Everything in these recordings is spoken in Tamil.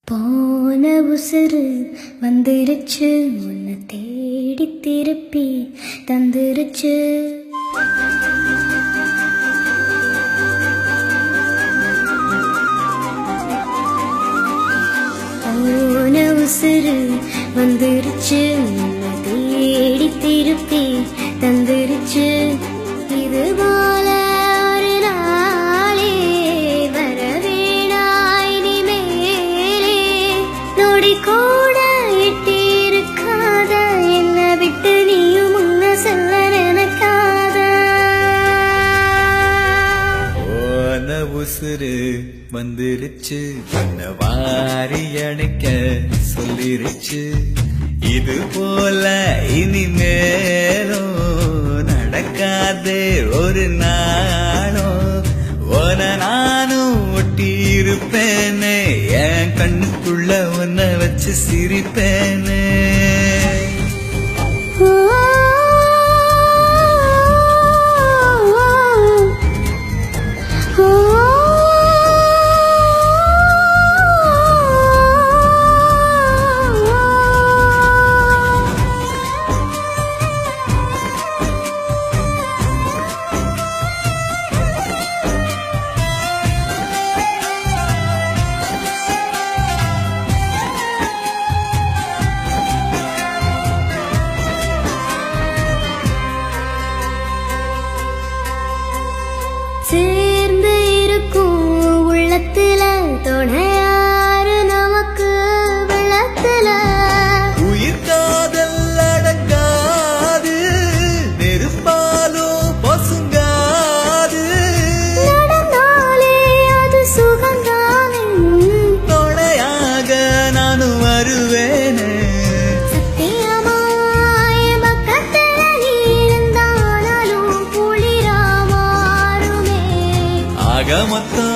போன உசுறு வந்துருச்சு, உன்னை தேடி திருப்பி தந்துருச்சு. போன உசுறு வந்துருச்சு, உன்னை தேடி திருப்பி தந்துருச்சு. இது போல ஒரு நாளே வரவேணாய் நீ மேலே. நொடி கூட எட்டி இருக்காத என்னை விட்டு நீயும் முன்ன செல்ல நினைக்காத. போன உசுறு வந்துருச்சு, உன்னை வாரி அணைக்க சொல்லிருச்சு. இது போல இனிமேலும் நடக்காதே ஒரு நாளும். உன நானும் ஒட்டி இருப்பேனே, என் கண்ணுக்குள்ள உன்னை வச்சு சிரிப்பேனே. சேர்ந்து இருக்கும் உள்ளத்துல துணையாரு நமக்கு வெள்ளத்துல. உயிர் காதல் அடங்காது, நெருப்பாலும் பசுங்காது. நடந்தாலே அது சுகந்தானே, தொடையாக நானும் வருவேனே. சத்தியமாய் பக்கத்துல நீ இருந்தாலும் குளிரா மாறுமே. ஆக மொத்தம்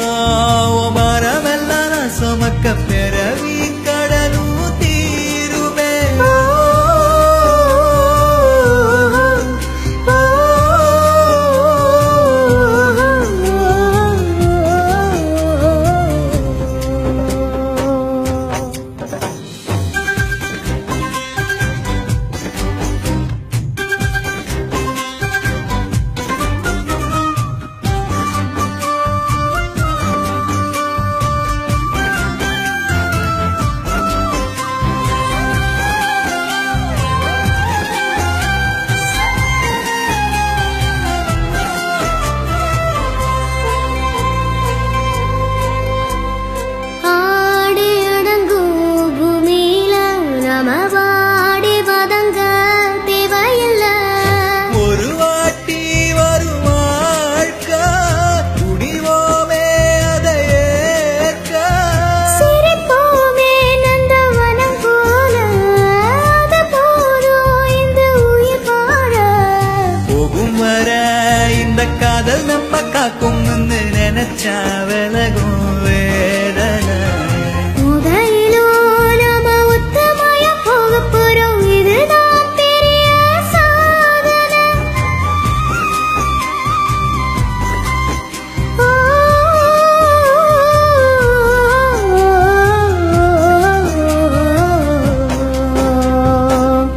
மரமெல்லாம் நான் சுமக்க பிறவி கடலும் தீருமே. ஆடி அடங்கும் பூமியில நாம வாடி வதங்க தேவையில்லை. ஒரு வாட்டி வரும் வாழ்க்கை, துணிவோமே அதை ஏற்க. சிரிப்போமே நந்தவனம் போல, அது போதும் இந்த உயிர் வாழ. போகும் வர இந்த காதல் நம்ம காக்கும்னு நினைச்சா விலகும் வேதனை. முதலிலும் நாம ஒத்தமையா போகப் போறோம், இதுதான் பெரிய சாதனை.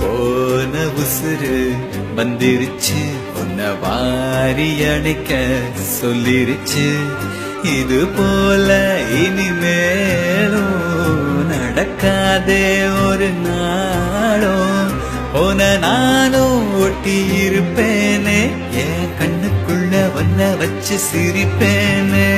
போன உசுறு வந்துருச்சு, உன்னை வாரி அணைக்க சொல்லிருச்சு. இது போல இனிமேலும் நடக்காதே ஒரு நாளும். உன நானும் ஒட்டி இருப்பேனே, என் கண்ணுக்குள்ள உன்னை வச்சு சிரிப்பேனே.